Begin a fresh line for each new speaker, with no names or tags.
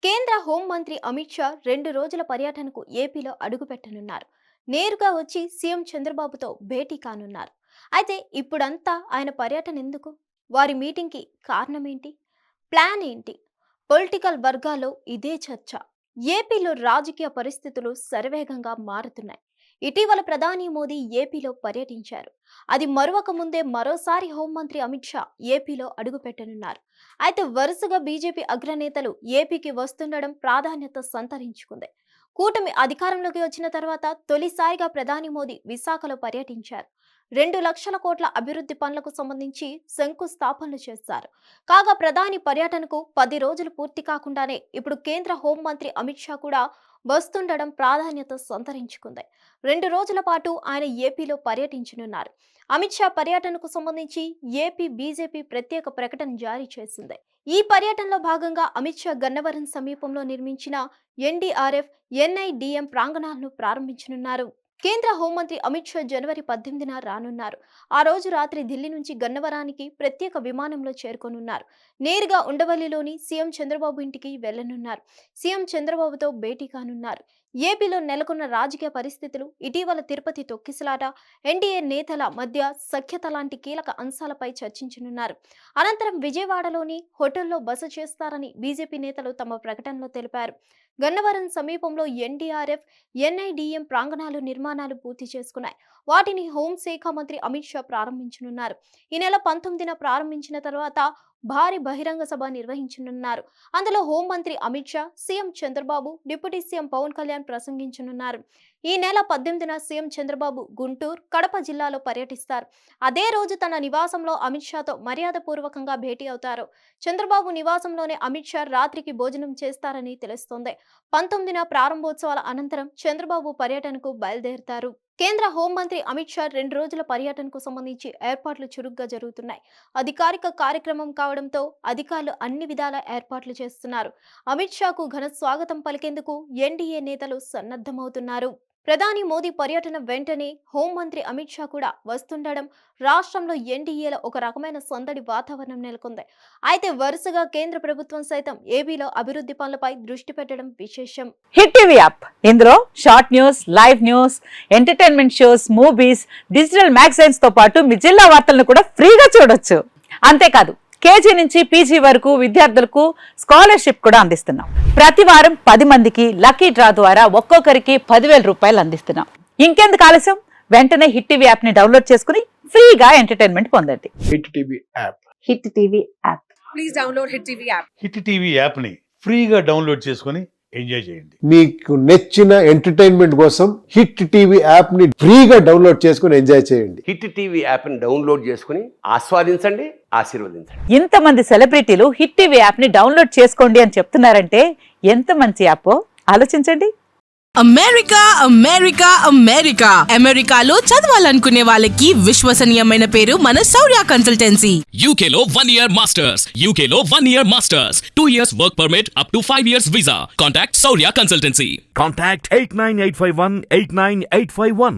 కేంద్ర హోంమంత్రి అమిత్ షా 2 రోజుల పర్యటనకు ఏపీలో అడుగుపెట్టనున్నారు. నేరుగా వచ్చి సీఎం చంద్రబాబుతో భేటీ కానున్నారు. అయితే ఇప్పుడంతా ఆయన పర్యటన ఎందుకు? వారి మీటింగ్‌కి కారణమేంటి? ప్లాన్ ఏంటి? పొలిటికల్ వర్గాల్లో ఇదే చర్చ. ఏపీలో రాజకీయ పరిస్థితులు శరవేగంగా మారుతున్నాయి. ఇటీవల ప్రధాని మోదీ ఏపీలో పర్యటించారు. అది మరొక ముందే మరోసారి హోంమంత్రి అమిత్ షా ఏపీలో అడుగుపెట్టనున్నారు. అయితే వరుసగా బీజేపీ అగ్రనేతలు ఏపీకి వస్తుండడం ప్రాధాన్యత సంతరించుకుంది. కూటమి అధికారంలోకి వచ్చిన తర్వాత తొలిసారిగా ప్రధాని మోదీ విశాఖలో పర్యటించారు. 2 లక్షల కోట్ల అభివృద్ధి పనులకు సంబంధించి శంకుస్థాపనలు చేశారు. కాగా ప్రధాని పర్యటనకు 10 రోజులు పూర్తి కాకుండానే ఇప్పుడు కేంద్ర హోంమంత్రి అమిత్ షా కూడా వస్తుండడం ప్రాధాన్యత సంతరించుకుంది. 2 రోజుల పాటు ఆయన ఏపీలో పర్యటించనున్నారు. అమిత్ షా పర్యటనకు సంబంధించి ఏపీ బీజేపీ ప్రత్యేక ప్రకటన జారీ చేసింది. ఈ పర్యటనలో భాగంగా అమిత్ షా గన్నవరం సమీపంలో నిర్మించిన ఎన్డీఆర్ఎఫ్, ఎన్ఐడిఎం ప్రాంగణాలను ప్రారంభించనున్నారు. కేంద్ర హోంమంత్రి అమిత్ షా జనవరి 18న రానున్నారు. ఆ రోజు రాత్రి ఢిల్లీ నుంచి గన్నవరానికి ప్రత్యేక విమానంలో చేరుకోనున్నారు. నేరుగా ఉండవల్లిలోని సీఎం చంద్రబాబు ఇంటికి వెళ్లనున్నారు. సీఎం చంద్రబాబుతో భేటీ కానున్నారు. ఏపీలో నెలకొన్న రాజకీయ పరిస్థితులు, ఇటీవల తిరుపతి తొక్కిసలాట, ఎన్డీఏ నేతల మధ్య సఖ్యత లాంటి కీలక అంశాలపై చర్చించనున్నారు. అనంతరం విజయవాడలోని హోటల్లో బస చేస్తారని బీజేపీ నేతలు తమ ప్రకటనలో తెలిపారు. గన్నవరం సమీపంలో ఎన్డీఆర్ఎఫ్, ఎన్ఐడిఎం ప్రాంగణాలు నిర్మాణాలు పూర్తి చేసుకున్నాయి. వాటిని హోంశాఖ మంత్రి అమిత్ షా ప్రారంభించనున్నారు. ఈ నెల 19న ప్రారంభించిన తర్వాత భారీ బహిరంగ సభ నిర్వహించనున్నారు. అందులో హోంమంత్రి Amit Shah, CM Chandrababu, deputy CM Pawan Kalyan ప్రసంగించనున్నారు. ఈ నెల 18న సీఎం చంద్రబాబు గుంటూరు, కడప జిల్లాలో పర్యటిస్తారు. అదే రోజు తన నివాసంలో అమిత్ షాతో మర్యాదపూర్వకంగా భేటీ అవుతారు. చంద్రబాబు నివాసంలోనే అమిత్ షా రాత్రికి భోజనం చేస్తారని తెలుస్తోంది. 19న ప్రారంభోత్సవాల అనంతరం చంద్రబాబు పర్యటనకు బయలుదేరుతారు. కేంద్ర హోంమంత్రి అమిత్ షా 2 రోజుల పర్యటనకు సంబంధించి ఏర్పాట్లు చురుగ్గా జరుగుతున్నాయి. అధికారిక కార్యక్రమం కావడంతో అధికారులు అన్ని విధాల ఏర్పాట్లు చేస్తున్నారు. అమిత్ షాకు ఘన స్వాగతం పలికేందుకు ఎన్డీఏ నేతలు సన్నద్ధమవుతున్నారు. ప్రధాని మోదీ పర్యటన వెంటనే హోంమంత్రి అమిత్ షా కూడా వస్తుండడం రాష్ట్రంలో ఎన్డీఏలో ఒక రకమైన సందడి వాతావరణం నెలకొంది. అయితే వరుసగా కేంద్ర ప్రభుత్వం సైతం ఏపీలో అభివృద్ధి పనులపై దృష్టి పెట్టడం విశేషం.
హిట్ టీవీ యాప్ ఇందులో short news, live news, entertainment shows, movies, digital magazines తో పాటు మీ జిల్లా వార్తలను కూడా ఫ్రీగా చూడొచ్చు. అంతేకాదు కేజీ నుంచి పీజీ వరకు విద్యార్థులకు స్కాలర్షిప్ కూడా అందిస్తున్నాం. ప్రతి వారం 10 మందికి లక్కీ డ్రా ద్వారా ఒక్కొక్కరికి 10,000 రూపాయలు అందిస్తున్నాం. ఇంకెందుకు ఆలస్యం, వెంటనే హిట్ టీవీ యాప్ ని డౌన్లోడ్ చేసుకుని ఫ్రీగా ఎంటర్టైన్మెంట్ పొందండి.
Hit TV app.
Hit TV app.
Please download hit TV app.
Hit TV app ని ఫ్రీగా డౌన్లోడ్ చేసుకుని ఎంజాయ్ చేయండి.
మీకు నచ్చిన ఎంటర్టైన్మెంట్ కోసం హిట్ టీవీ యాప్ ని ఫ్రీగా డౌన్లోడ్ చేసుకుని ఎంజాయ్ చేయండి.
హిట్ టీవీ యాప్ ని డౌన్లోడ్ చేసుకుని ఆస్వాదించండి, ఆశీర్వదించండి.
ఇంతమంది సెలబ్రిటీలు హిట్ టీవీ యాప్ ని డౌన్లోడ్ చేసుకోండి అని చెప్తున్నారంటే ఎంత మంచి యాప్ ఆలోచించండి.
అమెరికా అమెరికా అమెరికా అమెరికాలో చదవాలనుకునే వాళ్ళకి విశ్వసనీయమైన పేరు మన శౌర్య కన్సల్టెన్సీ.
UK లో 1 year masters. UK లో 1 year masters. 2 years work permit up to 5 years visa. Contact Saurya Consultancy.
Contact 89851 89851.